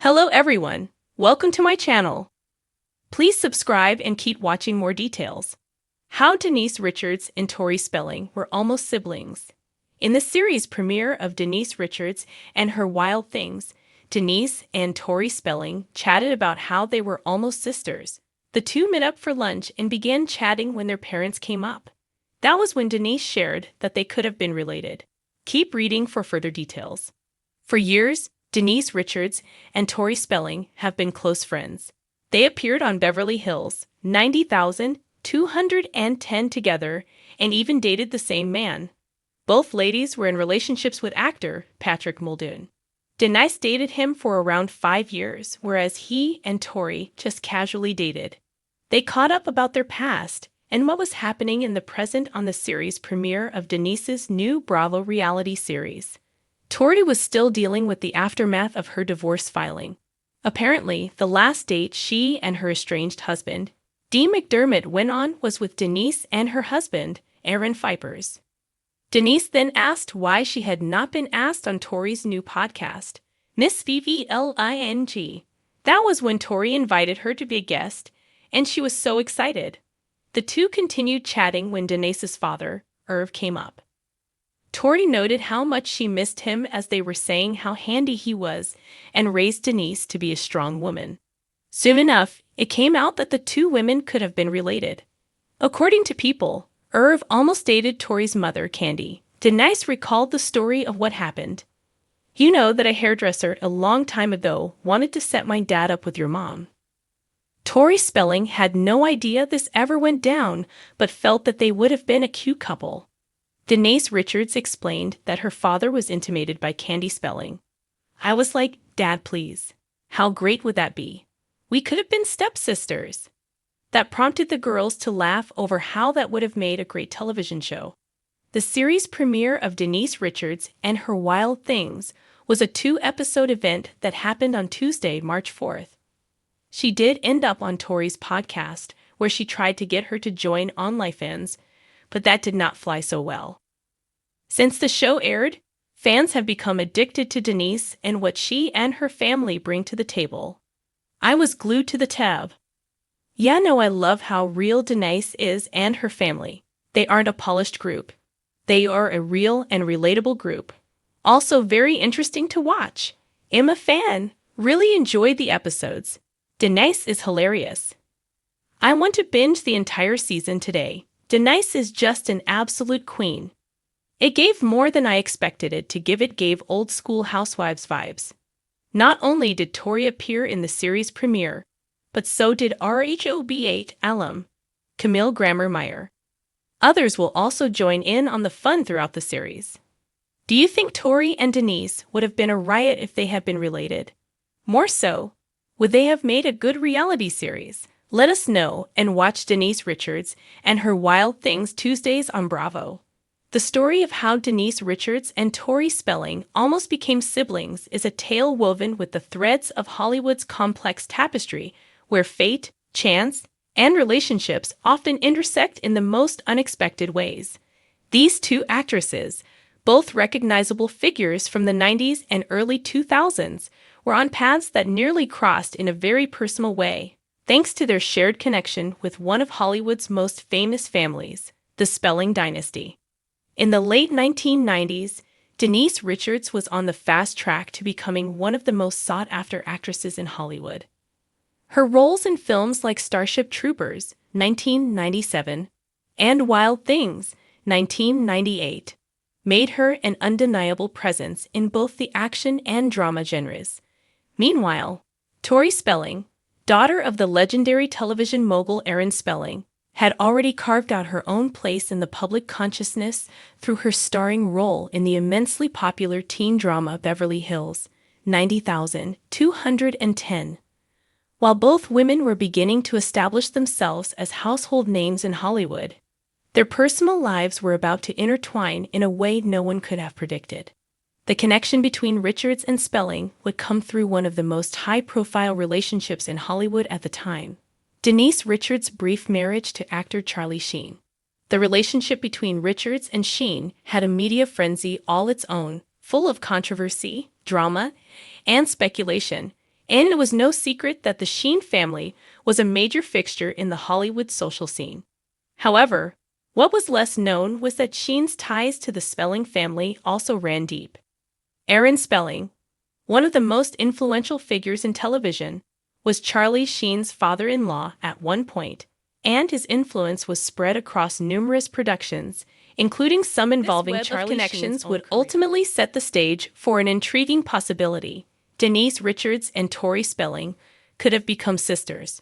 Hello everyone, welcome to my channel. Please subscribe and keep watching more details. How Denise Richards and Tori Spelling were almost siblings. In the series premiere of Denise Richards and Her Wild Things, Denise and Tori Spelling chatted about how they were almost sisters. The two met up for lunch and began chatting when their parents came up. That was when Denise shared that they could have been related. Keep reading for further details. For years, Denise Richards and Tori Spelling have been close friends. They appeared on Beverly Hills 90,210 together and even dated the same man. Both ladies were in relationships with actor Patrick Muldoon. Denise dated him for around 5 years, whereas he and Tori just casually dated. They caught up about their past and what was happening in the present on the series premiere of Denise's new Bravo reality series. Tori was still dealing with the aftermath of her divorce filing. Apparently, the last date she and her estranged husband, Dee McDermott, went on was with Denise and her husband, Aaron Fipers. Denise then asked why she had not been asked on Tori's new podcast, Miss VVLING. That was when Tori invited her to be a guest, and she was so excited. The two continued chatting when Denise's father, Irv, came up. Tori noted how much she missed him as they were saying how handy he was and raised Denise to be a strong woman. Soon enough, it came out that the two women could have been related. According to People, Irv almost dated Tori's mother, Candy. Denise recalled the story of what happened. You know that a hairdresser a long time ago wanted to set my dad up with your mom. Tori Spelling had no idea this ever went down, but felt that they would have been a cute couple. Denise Richards explained that her father was intimated by Candy Spelling. I was like, Dad, please. How great would that be? We could have been stepsisters. That prompted the girls to laugh over how that would have made a great television show. The series premiere of Denise Richards and Her Wild Things was a 2-episode event that happened on Tuesday, March 4th. She did end up on Tori's podcast, where she tried to get her to join OnlyFans, but that did not fly so well. Since the show aired, fans have become addicted to Denise and what she and her family bring to the table. I was glued to the tab. Yeah, no, I love how real Denise is and her family. They aren't a polished group. They are a real and relatable group. Also very interesting to watch. I'm a fan. Really enjoyed the episodes. Denise is hilarious. I want to binge the entire season today. Denise is just an absolute queen. It gave more than I expected it to give. It gave old school Housewives vibes. Not only did Tori appear in the series premiere, but so did RHOB8 alum, Camille Grammer-Meyer. Others will also join in on the fun throughout the series. Do you think Tori and Denise would have been a riot if they had been related? More so, would they have made a good reality series? Let us know and watch Denise Richards and Her Wild Things Tuesdays on Bravo. The story of how Denise Richards and Tori Spelling almost became siblings is a tale woven with the threads of Hollywood's complex tapestry, where fate, chance, and relationships often intersect in the most unexpected ways. These two actresses, both recognizable figures from the 90s and early 2000s, were on paths that nearly crossed in a very personal way, thanks to their shared connection with one of Hollywood's most famous families, the Spelling dynasty. In the late 1990s, Denise Richards was on the fast track to becoming one of the most sought-after actresses in Hollywood. Her roles in films like Starship Troopers, 1997, and Wild Things, 1998, made her an undeniable presence in both the action and drama genres. Meanwhile, Tori Spelling, daughter of the legendary television mogul Aaron Spelling, had already carved out her own place in the public consciousness through her starring role in the immensely popular teen drama Beverly Hills, 90,210. While both women were beginning to establish themselves as household names in Hollywood, their personal lives were about to intertwine in a way no one could have predicted. The connection between Richards and Spelling would come through one of the most high-profile relationships in Hollywood at the time, Denise Richards' brief marriage to actor Charlie Sheen. The relationship between Richards and Sheen had a media frenzy all its own, full of controversy, drama, and speculation, And it was no secret that the Sheen family was a major fixture in the Hollywood social scene. However, what was less known was that Sheen's ties to the Spelling family also ran deep. Aaron Spelling, one of the most influential figures in television, was Charlie Sheen's father-in-law at one point, and his influence was spread across numerous productions, including some involving Charlie connections would ultimately set the stage for an intriguing possibility. Denise Richards and Tori Spelling could have become sisters.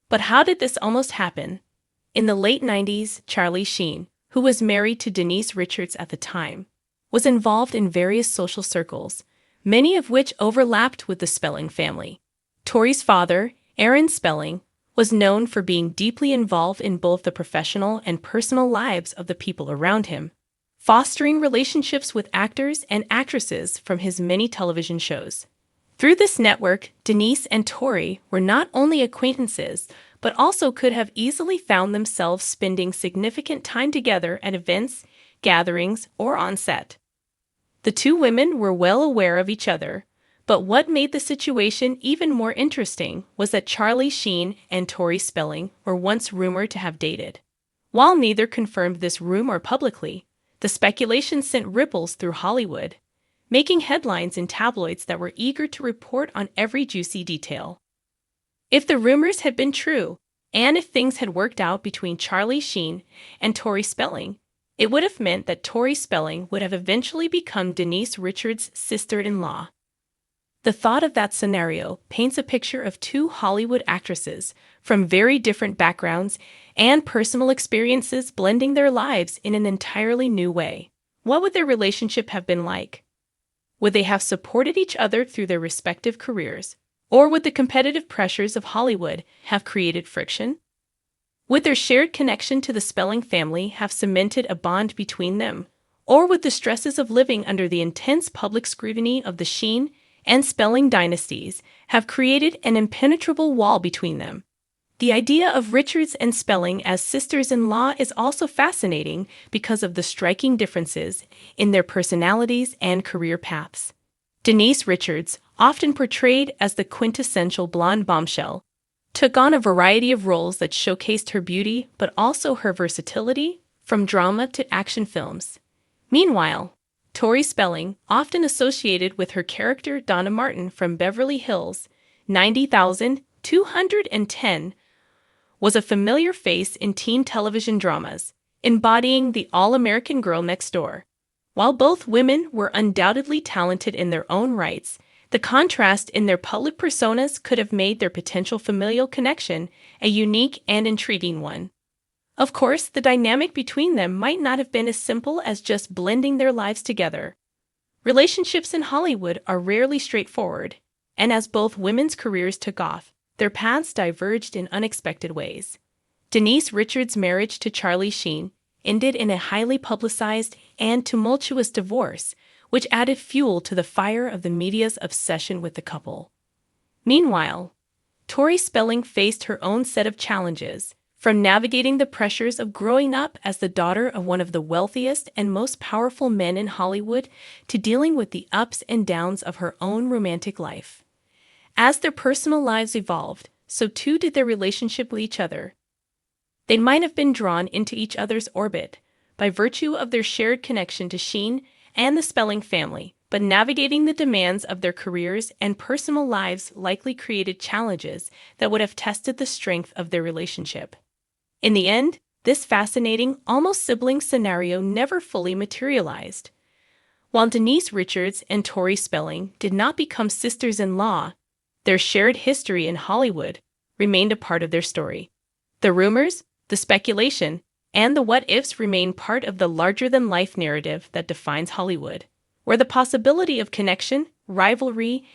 But how did this almost happen? In the late 90s, Charlie Sheen, who was married to Denise Richards at the time, was involved in various social circles, many of which overlapped with the Spelling family. Tori's father, Aaron Spelling, was known for being deeply involved in both the professional and personal lives of the people around him, fostering relationships with actors and actresses from his many television shows. Through this network, Denise and Tori were not only acquaintances, but also could have easily found themselves spending significant time together at events, gatherings, or on set. The two women were well aware of each other, but what made the situation even more interesting was that Charlie Sheen and Tori Spelling were once rumored to have dated. While neither confirmed this rumor publicly, the speculation sent ripples through Hollywood, making headlines in tabloids that were eager to report on every juicy detail. If the rumors had been true, and if things had worked out between Charlie Sheen and Tori Spelling, it would have meant that Tori Spelling would have eventually become Denise Richards' sister-in-law. The thought of that scenario paints a picture of two Hollywood actresses from very different backgrounds and personal experiences blending their lives in an entirely new way. What would their relationship have been like? Would they have supported each other through their respective careers, or would the competitive pressures of Hollywood have created friction? Would their shared connection to the Spelling family have cemented a bond between them, or would the stresses of living under the intense public scrutiny of the Sheen and Spelling dynasties have created an impenetrable wall between them? The idea of Richards and Spelling as sisters-in-law is also fascinating because of the striking differences in their personalities and career paths. Denise Richards, often portrayed as the quintessential blonde bombshell, took on a variety of roles that showcased her beauty but also her versatility, from drama to action films. Meanwhile, Tori Spelling, often associated with her character Donna Martin from Beverly Hills 90,210, was a familiar face in teen television dramas, embodying the all-American girl next door. While both women were undoubtedly talented in their own rights, the contrast in their public personas could have made their potential familial connection a unique and intriguing one. Of course, the dynamic between them might not have been as simple as just blending their lives together. Relationships in Hollywood are rarely straightforward, and as both women's careers took off, their paths diverged in unexpected ways. Denise Richards' marriage to Charlie Sheen ended in a highly publicized and tumultuous divorce, which added fuel to the fire of the media's obsession with the couple. Meanwhile, Tori Spelling faced her own set of challenges, from navigating the pressures of growing up as the daughter of one of the wealthiest and most powerful men in Hollywood to dealing with the ups and downs of her own romantic life. As their personal lives evolved, so too did their relationship with each other. They might have been drawn into each other's orbit by virtue of their shared connection to Sheen and the Spelling family, but navigating the demands of their careers and personal lives likely created challenges that would have tested the strength of their relationship. In the end, this fascinating, almost sibling scenario never fully materialized. While Denise Richards and Tori Spelling did not become sisters-in-law, their shared history in Hollywood remained a part of their story. The rumors, the speculation, and the what-ifs remain part of the larger-than-life narrative that defines Hollywood, where the possibility of connection, rivalry,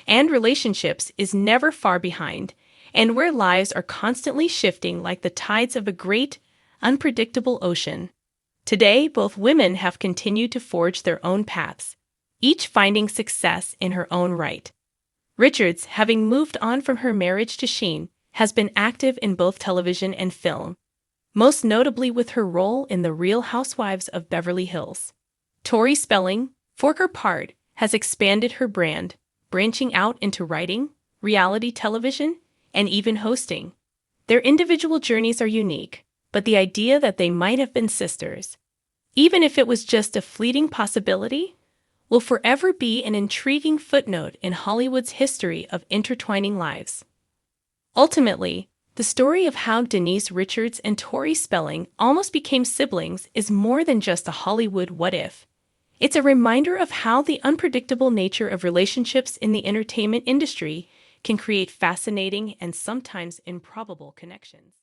and relationships is never far behind, and where lives are constantly shifting like the tides of a great, unpredictable ocean. Today, both women have continued to forge their own paths, each finding success in her own right. Richards, having moved on from her marriage to Sheen, has been active in both television and film, most notably with her role in The Real Housewives of Beverly Hills. Tori Spelling, for her part, has expanded her brand, branching out into writing, reality television, and even hosting. Their individual journeys are unique, but the idea that they might have been sisters, even if it was just a fleeting possibility, will forever be an intriguing footnote in Hollywood's history of intertwining lives. Ultimately, the story of how Denise Richards and Tori Spelling almost became siblings is more than just a Hollywood what-if. It's a reminder of how the unpredictable nature of relationships in the entertainment industry can create fascinating and sometimes improbable connections.